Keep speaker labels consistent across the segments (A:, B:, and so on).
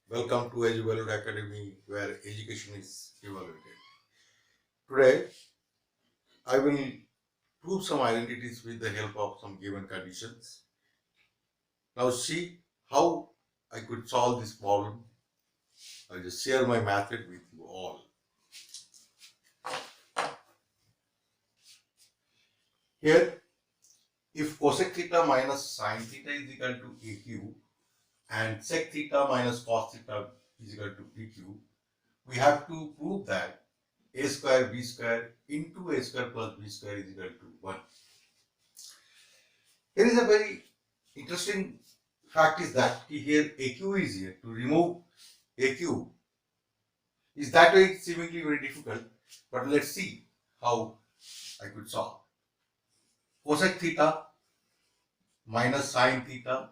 A: Welcome to Eduvalued Academy, where education is evaluated. Today, I will prove some identities with the help of some given conditions. Now, see how I could solve this problem. I'll just share my method with you all. Here, if cosec theta minus sin theta is equal to AQ and sec theta minus cos theta is equal to PQ, we have to prove that a square b square into a square plus b square is equal to 1. Here is a very interesting fact is that here AQ is here. To remove AQ is that way it's seemingly very difficult, but let's see how I could solve. Cosec theta minus sin theta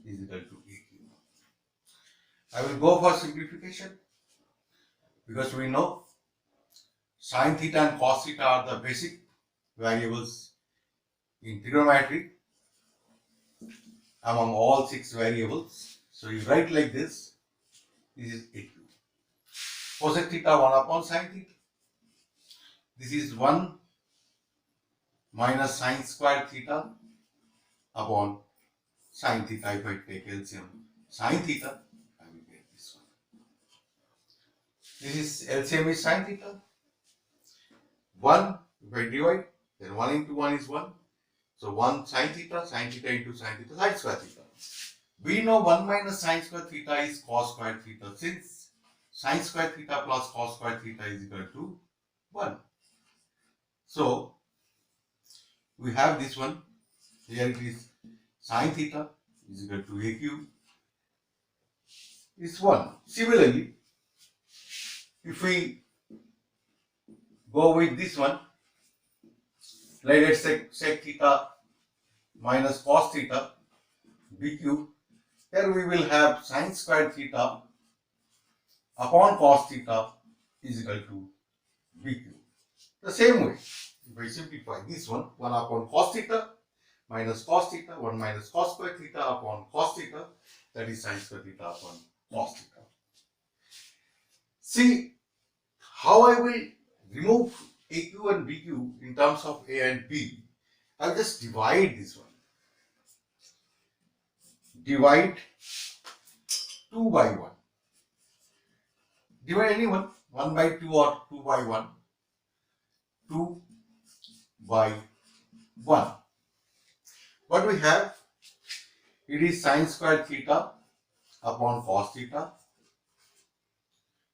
A: is equal to AQ. I will go for simplification because we know sin theta and cos theta are the basic variables in trigonometry among all 6 variables. So you write like this is AQ. Cosec theta 1 upon sin theta. This is 1 minus sin square theta upon sin theta. If I take LCM sin theta, I will get this one. This is LCM is sin theta. 1, if I divide, then 1 into 1 is 1. So 1 sin theta into sin theta, sin square theta. We know 1 minus sin square theta is cos square theta, since sin square theta plus cos square theta is equal to 1. So we have this one. Here it is sin theta is equal to AQ is 1. Similarly, if we go with this one, let us say sec theta minus cos theta BQ. Here we will have sin square theta upon cos theta is equal to BQ. The same way, if I simplify this one, 1 upon cos theta minus cos theta, 1 minus cos square theta upon cos theta, that is sin square theta upon cos theta. See how I will remove AQ and BQ in terms of A and B. I'll just divide this one. Divide 2 by 1. Divide any one, 1 by 2 or 2 by 1. 2 by 1. What we have? It is sin square theta upon cos theta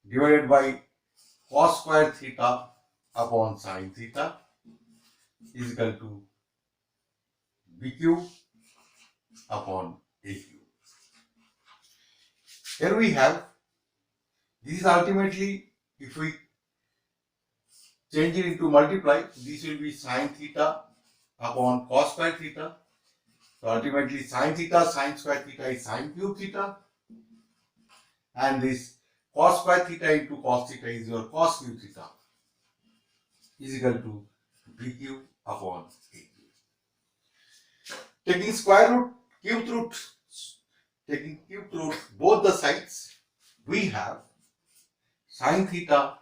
A: divided by cos square theta upon sin theta is equal to BQ upon AQ. Here we have, this is ultimately, if we change it into multiply, this will be sin theta upon cos square theta. So ultimately sin theta sin square theta is sin cube theta, and this cos square theta into cos theta is your cos cube theta is equal to BQ upon AQ. Taking square root, cube root, taking cube root both the sides, we have sin theta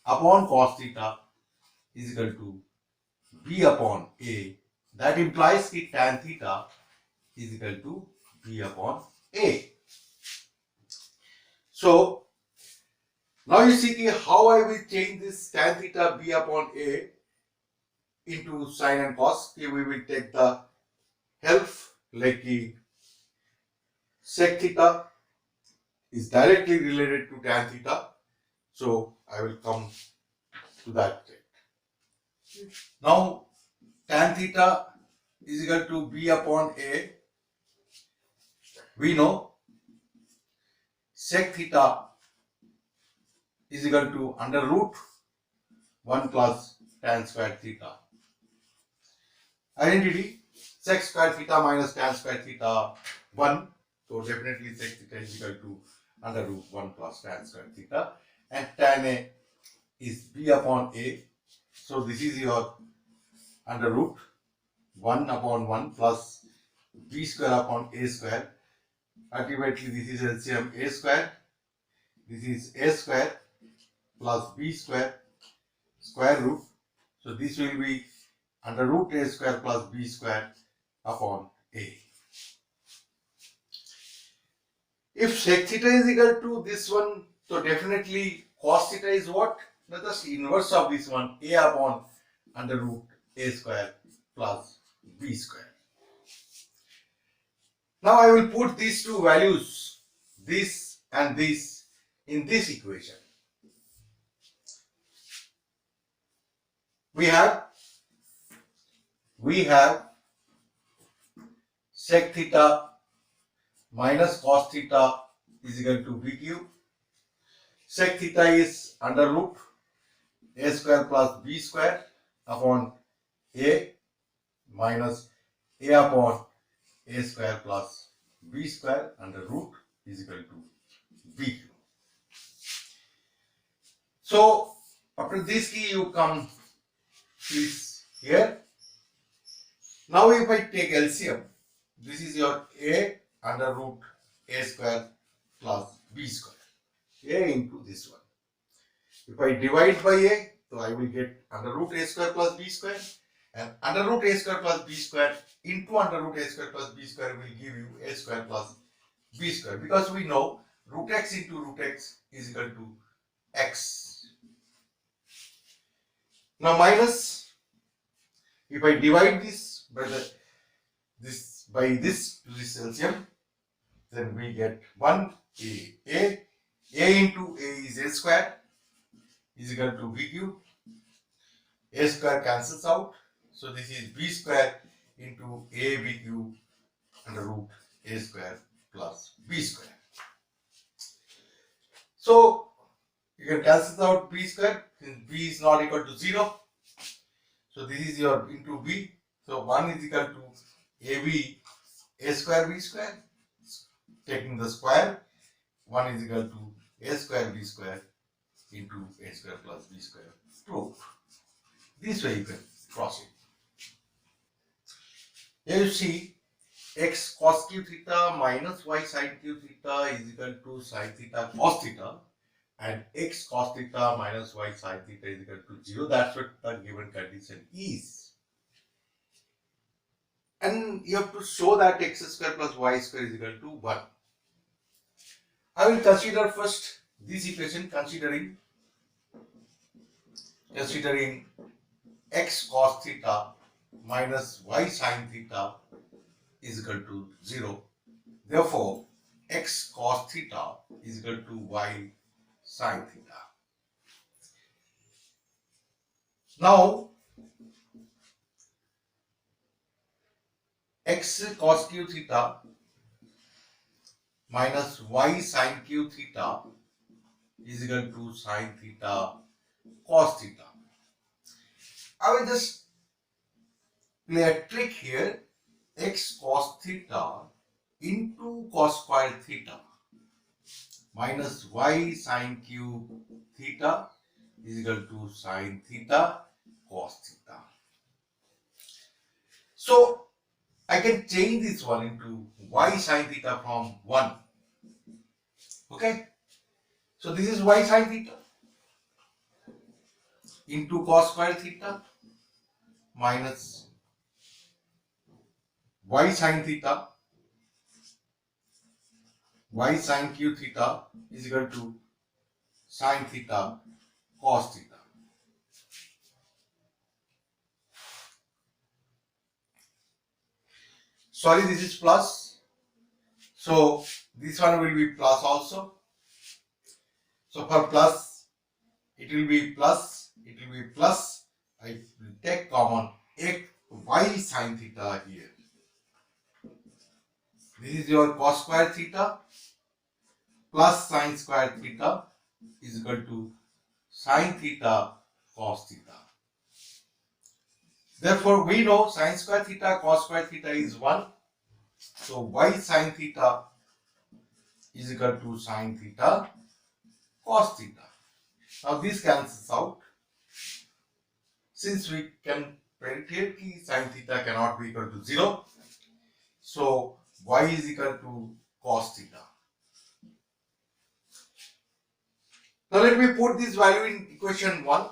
A: upon cos theta is equal to B upon A. That implies that tan theta is equal to B upon A. So now you see how I will change this tan theta B upon A into sin and cos. We will take the help like sec theta is directly related to tan theta. So I will come to that. Now tan theta is equal to B upon A. We know sec theta is equal to under root 1 plus tan square theta. Identity, sec square theta minus tan square theta 1. So definitely sec theta is equal to under root 1 plus tan square theta. And tan A is B upon A. So this is your under root 1 upon 1 plus B square upon A square. ultimately this is LCM a square. This is a square plus b square square root. So this will be under root a square plus b square upon a. If sec theta is equal to this one, so definitely cos theta is what? That's just inverse of this one, a upon under root a square plus b square. Now I will put these two values, this and this, in this equation. We have sec theta minus cos theta is equal to b cube. Sec theta is under root a square plus b square upon a minus a upon a square plus b square under root is equal to b cube. So after this key you come please here. Now if I take LCM, this is your a under root a square plus b square, a into this one. If I divide by a, so I will get under root a square plus b square, and under root a square plus b square into under root a square plus b square will give you a square plus b square, because we know root x into root x is equal to x. Now minus, if I divide this by this to this LCM, then we get 1 a into a is a square is equal to b cube. A square cancels out, so this is b square into a b cube under root a square plus b square. So you can cancel out b square since b is not equal to 0. So this is your into b. So 1 is equal to ab a square b square. Taking the square, 1 is equal to a square b square into a square plus b square. Proved. This way you can proceed. Here you see x cos q theta minus y sin q theta is equal to sin theta cos theta, and x cos theta minus y sin theta is equal to 0. That's what the given condition is. And you have to show that x square plus y square is equal to 1. I will consider first this equation considering x cos theta minus y sin theta is equal to 0. Therefore, x cos theta is equal to y sin theta. Now, x cos q theta minus y sin q theta is equal to sin theta cos theta. I will just play a trick here. X cos theta into cos square theta minus y sin cube theta is equal to sin theta cos theta. So I can change this one into y sin theta from 1. Okay. So this is y sin theta into cos square theta minus y sin theta, y sin q theta is equal to sin theta cos theta. Sorry, this is plus. So this one will be plus also. So for plus, it will be plus. I will take common y sin theta here. This is your cos square theta plus sin square theta is equal to sin theta cos theta. Therefore, we know sin square theta cos square theta is 1. So y sin theta is equal to sin theta cos theta. Now this cancels out. Since we can predict here that sin theta cannot be equal to 0. So y is equal to cos theta. Now let me put this value in equation 1.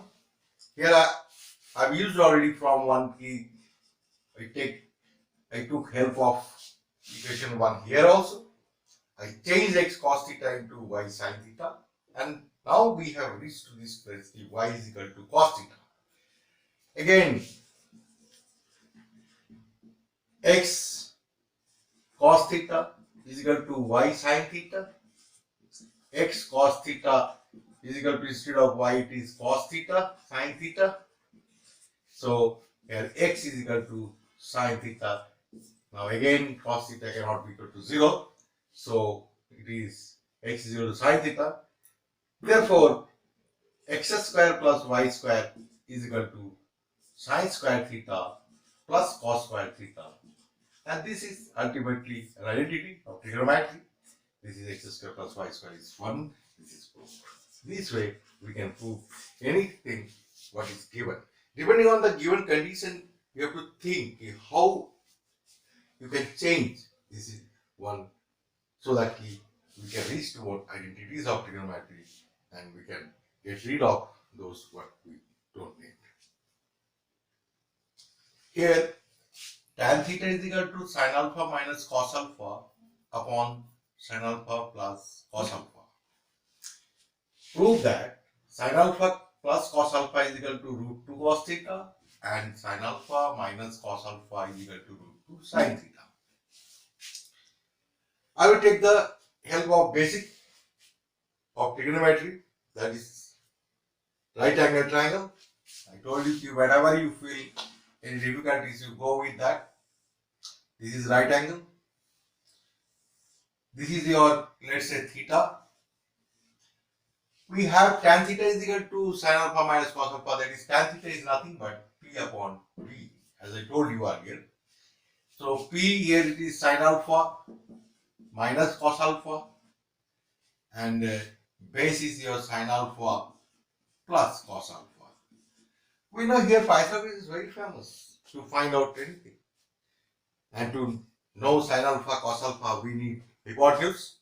A: Here I've used already from 1 key. I took help of equation 1 here also. I changed x cos theta into y sin theta, and now we have reached to this place, y is equal to cos theta. Again, x cos theta is equal to y sin theta. X cos theta is equal to, instead of y, it is cos theta sin theta. So here x is equal to sin theta. Now again, cos theta cannot be equal to 0. So it is x is equal to sin theta. Therefore, x square plus y square is equal to sin square theta plus cos square theta. And this is ultimately an identity of trigonometry. This is x square plus y square is 1. This is proved. This way we can prove anything what is given. Depending on the given condition, you have to think how you can change this one so that we can reach to what identities of trigonometry and we can get rid of those what we don't need. Here, tan theta is equal to sin alpha minus cos alpha upon sin alpha plus cos alpha. Prove that sin alpha plus cos alpha is equal to root 2 cos theta and sin alpha minus cos alpha is equal to root 2 sin theta. I will take the help of basic of trigonometry, that is right angle triangle. I told you whenever you feel any difficulties, you go with that. This is right angle. This is your, let's say, theta. We have tan theta is equal to sin alpha minus cos alpha, that is tan theta is nothing but p upon p, as I told you earlier. So p here it is sin alpha minus cos alpha, and base is your sin alpha plus cos alpha. We know here Pythagoras is very famous to find out anything. And to know sin alpha cos alpha, we need hypotenuse.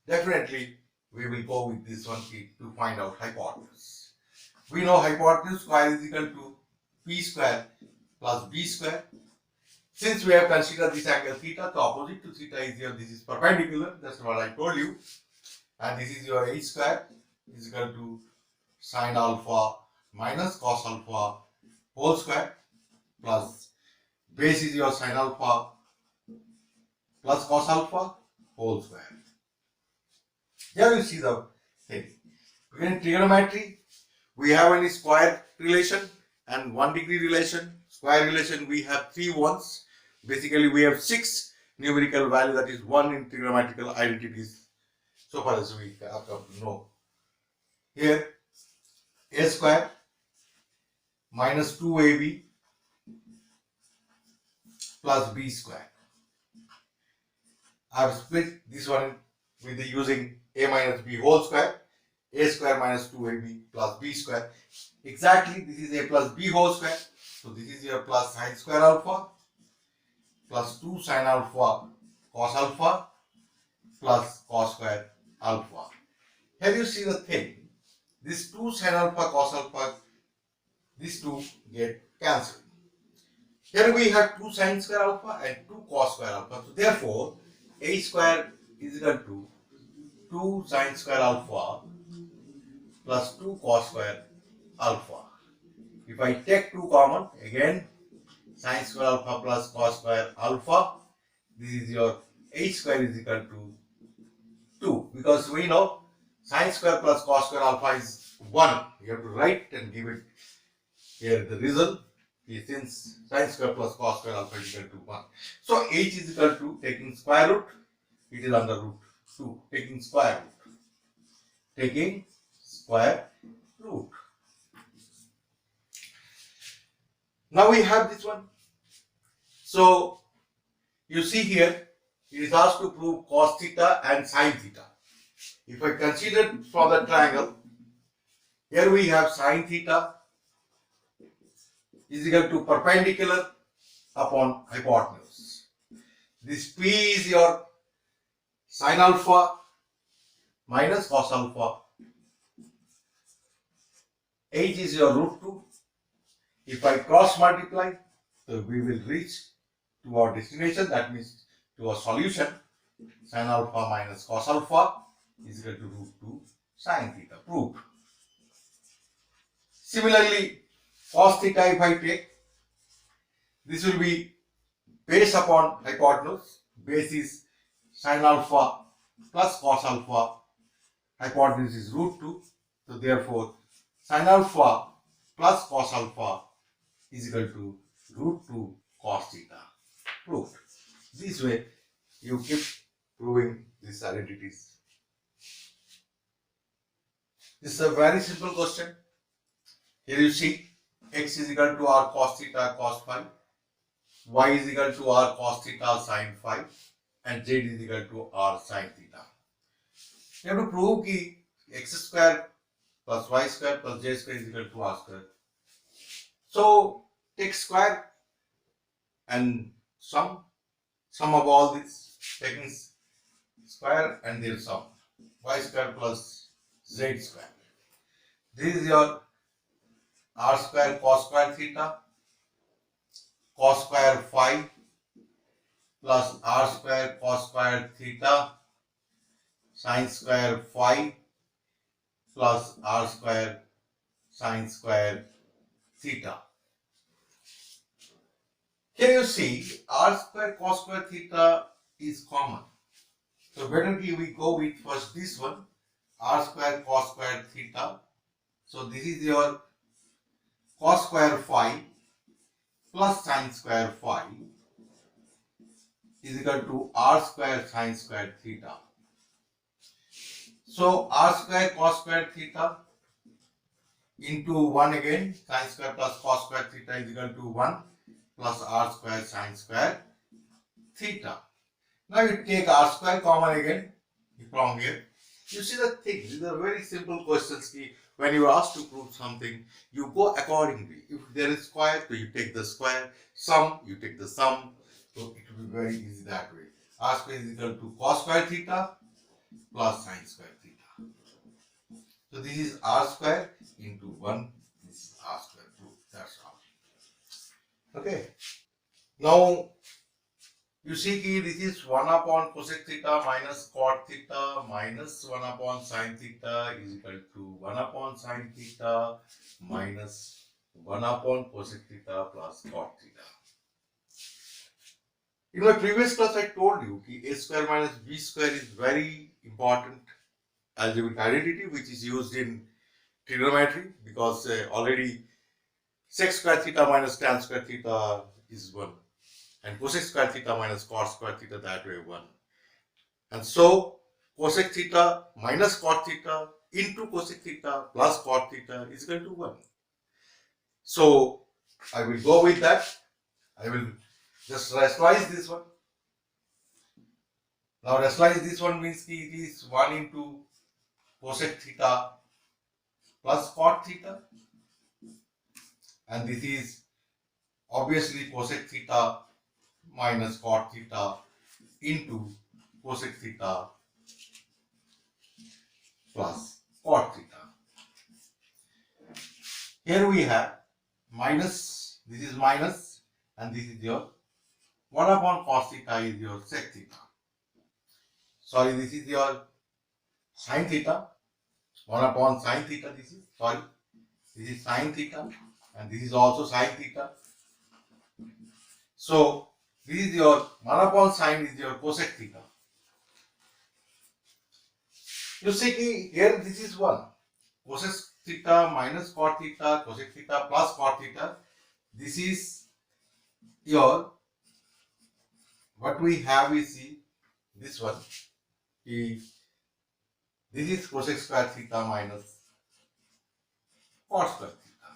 A: Definitely we will go with this one to find out hypotenuse. We know hypotenuse square is equal to p square plus b square. Since we have considered this angle theta, the opposite to theta is here, this is perpendicular, that's what I told you. And this is your h square is equal to sin alpha minus cos alpha whole square plus base is your sin alpha plus cos alpha whole square. Here you see the thing. In trigonometry, we have any square relation and 1 degree relation. Square relation, we have 3 ones. Basically, we have 6 numerical value, that is 1 in trigonometrical identities, so far as we have come to know. Here, a square minus 2ab plus b square. I have split this one with using a minus b whole square, a square minus 2ab plus b square. Exactly, this is a plus b whole square. So this is your plus sin square alpha plus 2 sin alpha cos alpha plus cos square alpha. Here you see the thing. This 2 sin alpha cos alpha, these two get cancelled. Here we have 2 sin square alpha and 2 cos square alpha. So therefore, a square is equal to 2 sin square alpha plus 2 cos square alpha. If I take 2 common, again sin square alpha plus cos square alpha, this is your h square is equal to 2, because we know sin square plus cos square alpha is 1. You have to write and give it here the result. Since sin square plus cos square alpha is equal to 1. So h is equal to, taking square root, it is under root 2. Taking square root. Taking square root. Now we have this one. So you see here, it is asked to prove cos theta and sin theta. If I consider for the triangle, here we have sin theta is equal to perpendicular upon hypotenuse. This P is your Sin alpha minus cos alpha. H is your root 2. If I cross multiply, so we will reach to our destination, that means to our solution. Sin alpha minus cos alpha is equal to root 2 sin theta. Proved. Similarly, cos theta if I take, this will be base upon hypotenuse. Base is sin alpha plus cos alpha. Hypotenuse is root 2. So therefore, sin alpha plus cos alpha is equal to root 2 cos theta. Proved. This way, you keep proving these identities. This is a very simple question. Here you see x is equal to r cos theta cos phi, y is equal to r cos theta sin phi, and z is equal to r sin theta. You have to prove that x square plus y square plus z square is equal to r square. So take square and sum of all this, taking square and their sum, y square plus z square. This is your r square cos square theta cos square phi plus r square cos square theta sin square phi plus r square sin square theta. Here you see r square cos square theta is common. So better we go with first this one, r square cos square theta. So this is your cos square phi plus sin square phi is equal to r square sin square theta. So r square cos square theta into 1 again, sin square plus cos square theta is equal to 1 plus r square sin square theta. Now you take r square common again from here. You see the thing, these are very simple questions. When you are asked to prove something, you go accordingly. If there is square, so you take the square. Sum, you take the sum. So it will be very easy that way. R square is equal to cos square theta plus sin square theta. So this is r square into 1. This is r square proof. That's all. Okay. Now you see this is 1 upon cosec theta minus cot theta minus 1 upon sin theta is equal to 1 upon sin theta minus 1 upon cosec theta plus cot theta. In my previous class I told you that a square minus b square is very important algebraic identity which is used in trigonometry, because already sec square theta minus tan square theta is 1. And cosec square theta minus cot square theta, that way 1. And so cosec theta minus cot theta into cosec theta plus cot theta is equal to 1. So I will go with that. I will just rationalize this one. Now rationalize this one means it is 1 into cosec theta plus cot theta. And this is obviously cosec theta minus cot theta into cosec theta plus cot theta. Here we have minus, this is minus, and this is your 1 upon cos theta is your sec theta. Sorry, this is your sin theta, 1 upon sin theta, this is sin theta, and this is also sin theta. So this is your 1 upon sin is your cosec theta. You see here this is 1. Cosec theta minus cot theta, cosec theta plus cot theta. This is your, what we have is see this one. This is cosec square theta minus cot square theta.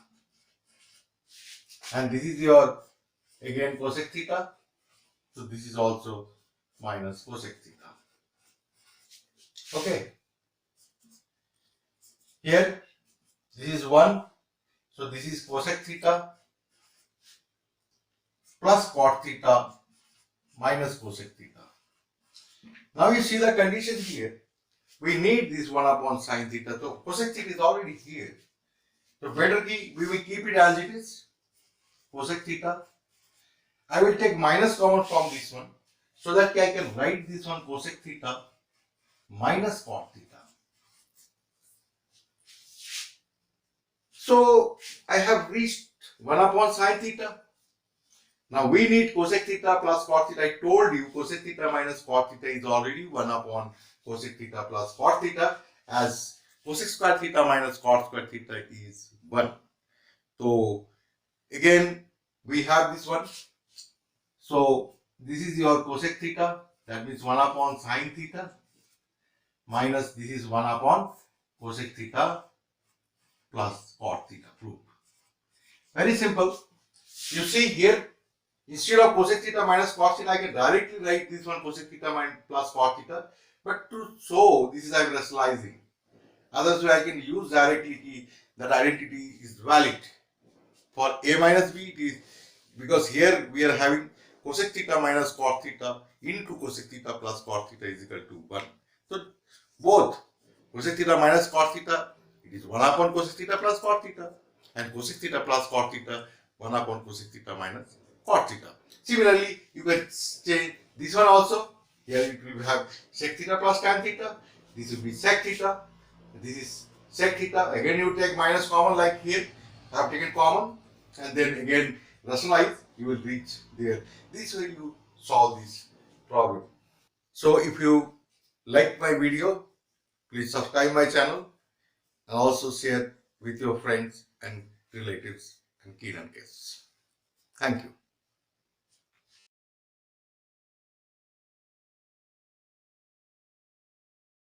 A: And this is your again cosec theta. So this is also minus cosec theta. Okay. Here this is 1. So this is cosec theta plus cot theta minus cosec theta. Now you see the condition here. We need this 1 upon sine theta. So cosec theta is already here. So better we will keep it as it is. Cosec theta. I will take minus common from this one, so that I can write this one cosec theta minus cot theta. So I have reached 1 upon sine theta. Now we need cosec theta plus cot theta. I told you cosec theta minus cot theta is already 1 upon cosec theta plus cot theta, as cosec square theta minus cot square theta is 1. So again we have this one. So this is your cosec theta, that means 1 upon sine theta, minus this is 1 upon cosec theta plus cot theta. Proof. Very simple. You see here, instead of cosec theta minus cos theta, I can directly write this one cosec theta minus plus cot theta. But to show this is I am rationalizing. Otherwise I can use directly that identity is valid. For a minus b, it is because here we are having cosec theta minus cot theta into cosec theta plus cot theta is equal to 1. So both cosec theta minus cot theta, it is 1 upon cosec theta plus cot theta, and cosec theta plus cot theta 1 upon cosec theta minus cot theta. Similarly, you can change this one also. Here it will have sec theta plus tan theta. This will be sec theta. This is sec theta. Again you take minus common like here. I have taken common, and then again rationalize. You will reach there. This way you solve this problem. So if you like my video, please subscribe my channel and also share with your friends and relatives and keen on guests. Thank you.